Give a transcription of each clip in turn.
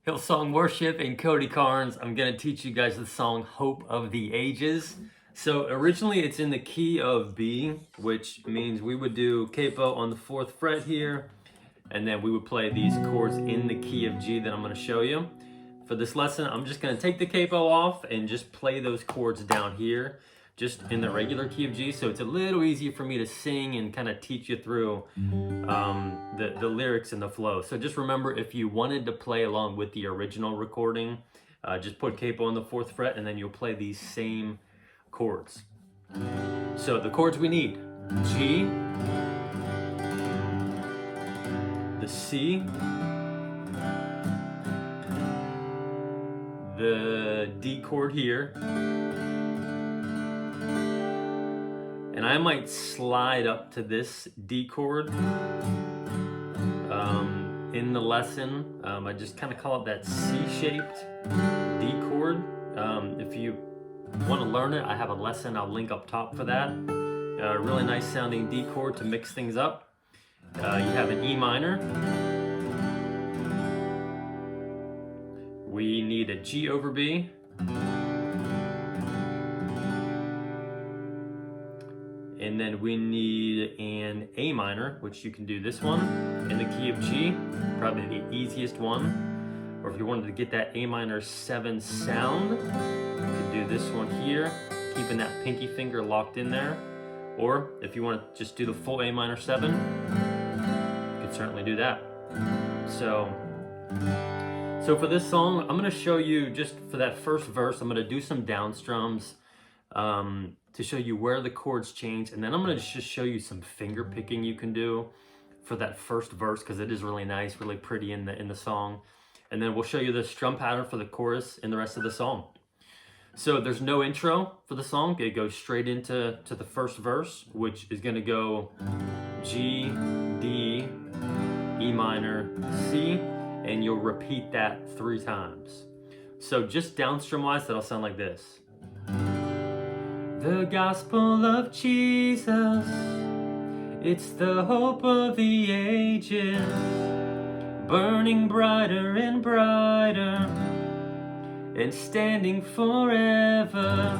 Hillsong Worship and Cody Carnes. I'm going to teach you guys the song Hope of the Ages. So originally it's in the key of B, which means we would do capo on the 4th fret here, and then we would play these chords in the key of G that I'm going to show you. For this lesson, I'm just going to take the capo off and just play those chords down here, just in the regular key of G, so it's a little easier for me to sing and kind of teach you through the lyrics and the flow. So just remember, if you wanted to play along with the original recording, just put capo on the 4th fret and then you'll play these same chords. So the chords we need: G, the C, the D chord here, and I might slide up to this D chord in the lesson. I just kind of call it that C-shaped D chord. If you want to learn it, I have a lesson I'll link up top for that. Really nice sounding D chord to mix things up. You have an E minor. We need a G over B. And then we need an A minor, which you can do this one in the key of G, probably the easiest one. Or if you wanted to get that A minor 7 sound, you could do this one here, keeping that pinky finger locked in there. Or if you want to just do the full A minor 7, you could certainly do that. So for this song, I'm going to show you, just for that first verse, I'm going to do some down strums to show you where the chords change, and then I'm going to just show you some finger picking you can do for that first verse, because it is really nice, really pretty in the song. And then we'll show you the strum pattern for the chorus and the rest of the song. So there's no intro for the song. It goes straight into the first verse, which is going to go G, D, E minor, C, and you'll repeat that 3 times. So just downstrum wise, that'll sound like this. The gospel of Jesus, it's the hope of the ages, burning brighter and brighter, and standing forever.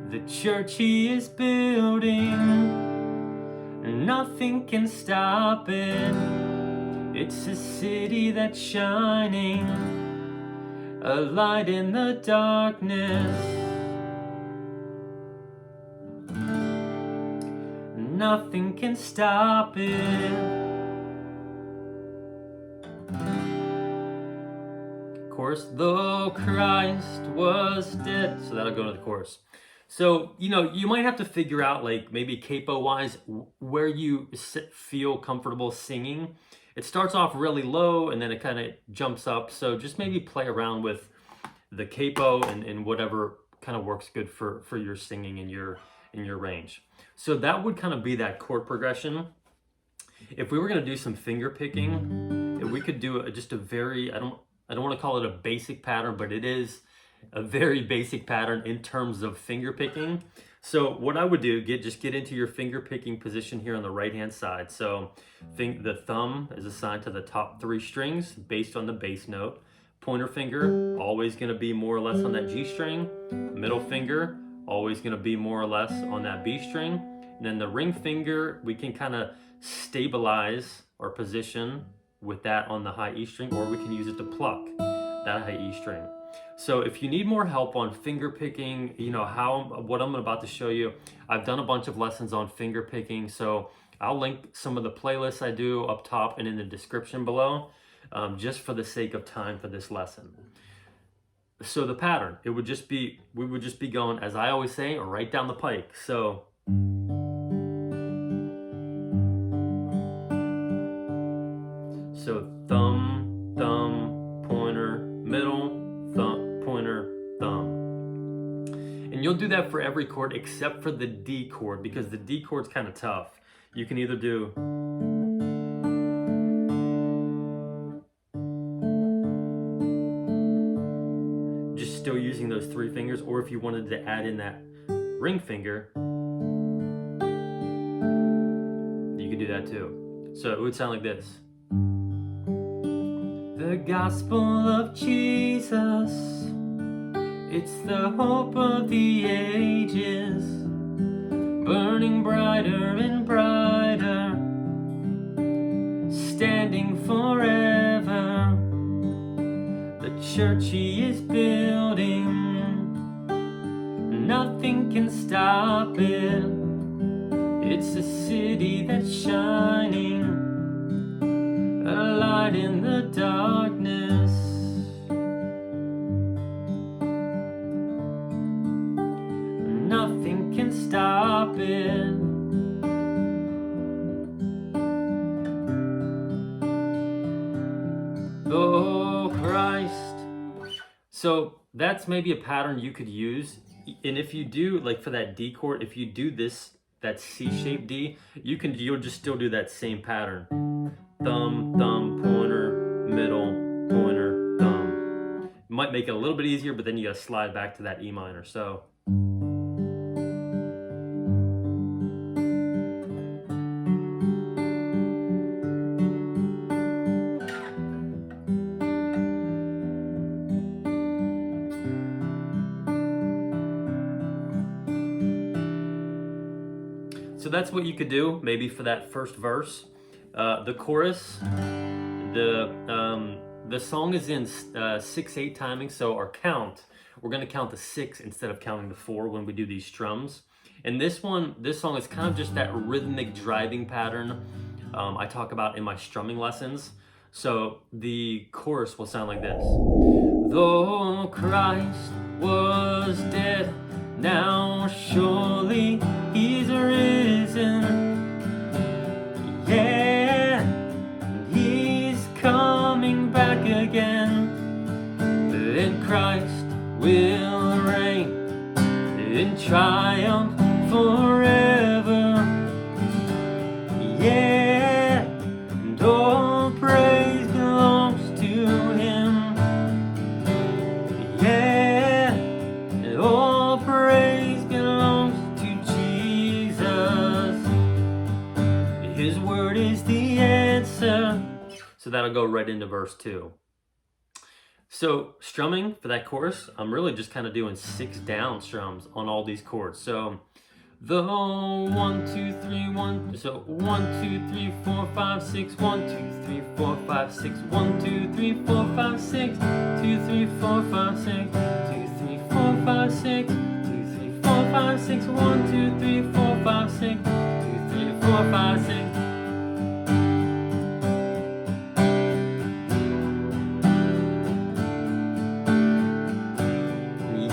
The church he is building, nothing can stop it. It's a city that's shining, a light in the darkness. Nothing can stop it. Chorus, though Christ was dead. So that'll go to the chorus. So, you might have to figure out, like, maybe capo-wise, where you feel comfortable singing. It starts off really low and then it kind of jumps up. So just maybe play around with the capo and whatever kind of works good for your singing and your range. So that would kind of be that chord progression. If we were going to do some finger picking, we could do just a very, I don't want to call it a basic pattern, but it is a very basic pattern in terms of finger picking. So what I would do, just get into your finger picking position here on the right hand side. So the thumb is assigned to the top 3 strings based on the bass note. Pointer finger always going to be more or less on that G string. Middle finger always going to be more or less on that B string. And then the ring finger, we can kind of stabilize our position with that on the high E string, or we can use it to pluck that high E string. So if you need more help on finger picking, what I'm about to show you, I've done a bunch of lessons on finger picking. So I'll link some of the playlists I do up top and in the description below, just for the sake of time for this lesson. So the pattern, we would just be going, as I always say, right down the pike. So thumb, thumb, pointer, middle, thumb, pointer, thumb. And you'll do that for every chord except for the D chord, because the D chord's kind of tough. You can either do still using those 3 fingers, or if you wanted to add in that ring finger, you could do that too. So it would sound like this. The gospel of Jesus, it's the hope of the ages, burning brighter and brighter, standing forever. The church he is building, nothing can stop it. It's a city that's shining, a light in the darkness. Nothing can stop it. Oh, Christ. So that's maybe a pattern you could use. And if you do, like for that D chord, if you do this, that C-shaped D, you'll just still do that same pattern. Thumb, thumb, pointer, middle, pointer, thumb. It might make it a little bit easier, but then you gotta slide back to that E minor. So that's what you could do maybe for that first verse. The chorus, the song is in 6/8 timing, so our count, we're gonna count the 6 instead of counting the 4 when we do these strums. And this song is kind of just that rhythmic driving pattern I talk about in my strumming lessons. So the chorus will sound like this. Though Christ was dead, now surely he's risen. Yeah, he's coming back again. Then Christ will reign in triumph forever. Yeah, and all praise belongs to him. Yeah, and all praise belongs to Jesus. His word is the answer. So that'll go right into verse 2. So strumming for that chorus, I'm really just kind of doing 6 down strums on all these chords. So the 1, 2, 3, 1. So 1, 2, 3, 4, 5, 6. 1, 2, 3, 4, 5, 6. 1, 2, 3, 4, 5, 6. 2, 3, 4, 5, 6. 2, 3, 4, 5, 6. 2, 3, 4, 5, 6. 1, 2, 3, 4, 5, 6. 2, 3, 4, 5, 6.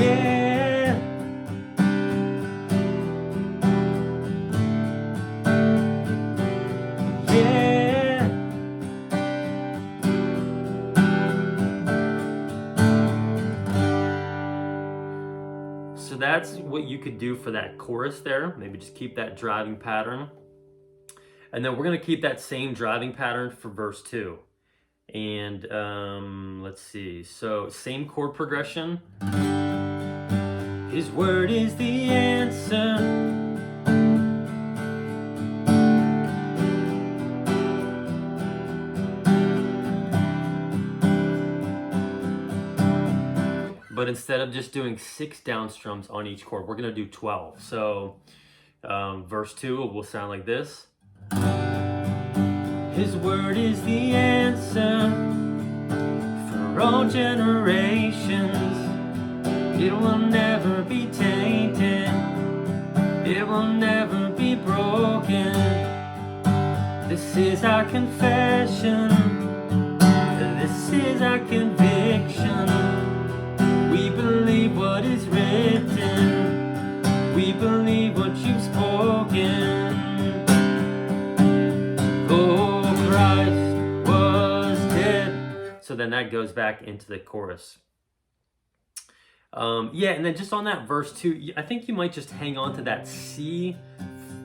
Yeah. Yeah. So that's what you could do for that chorus there. Maybe just keep that driving pattern. And then we're going to keep that same driving pattern for verse 2. And let's see. So same chord progression. His word is the answer. But instead of just doing 6 down strums on each chord, we're going to do 12. So verse 2 will sound like this. His word is the answer for all generations. It will never be tainted. It will never be broken. This is our confession. This is our conviction. We believe what is written. We believe what you've spoken. Oh, Christ was dead. So then that goes back into the chorus. Yeah, and then just on that verse 2, I think you might just hang on to that C,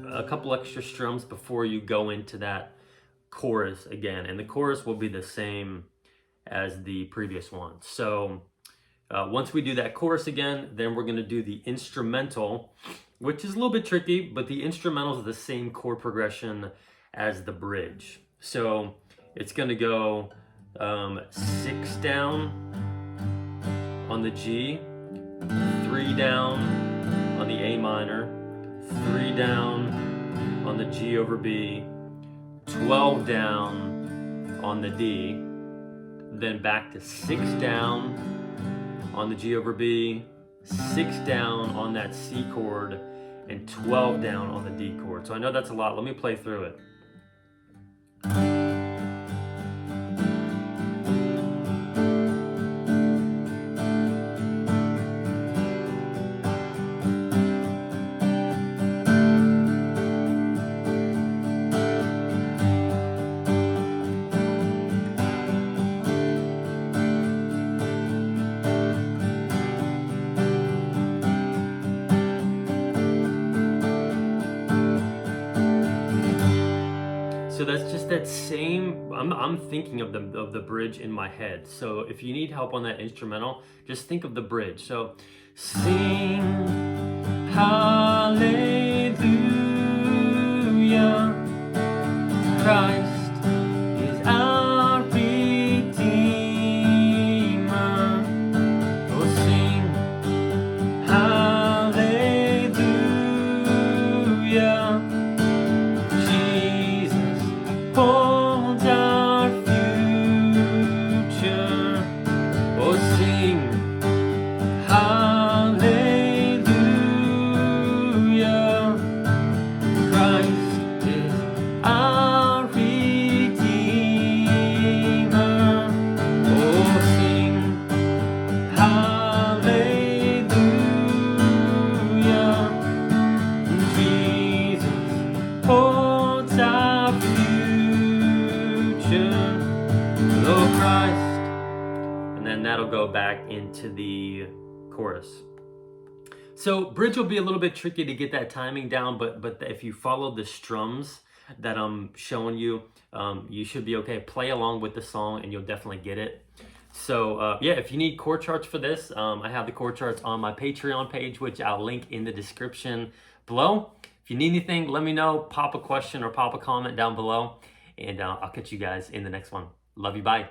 a couple extra strums before you go into that chorus again. And the chorus will be the same as the previous one. So once we do that chorus again, then we're going to do the instrumental, which is a little bit tricky, but the instrumental is the same chord progression as the bridge. So it's going to go 6 down on the G, 3 down on the A minor, 3 down on the G over B, 12 down on the D, then back to 6 down on the G over B, 6 down on that C chord, and 12 down on the D chord. So I know that's a lot. Let me play through it. So that's just that same, I'm thinking of the bridge in my head. So if you need help on that instrumental, just think of the bridge. So sing hallelujah, Christ is our Redeemer. Oh, sing hallelujah, hold our future. Oh, sing hallelujah, Christ is our Redeemer. Oh, sing hallelujah, Jesus holds our future. Oh, Christ. And then that'll go back into the chorus. So bridge will be a little bit tricky to get that timing down, but if you follow the strums that I'm showing you, you should be okay. Play along with the song and you'll definitely get it. So yeah, if you need chord charts for this, I have the chord charts on my Patreon page, which I'll link in the description below. If you need anything, let me know. Pop a question or pop a comment down below. And I'll catch you guys in the next one. Love you. Bye.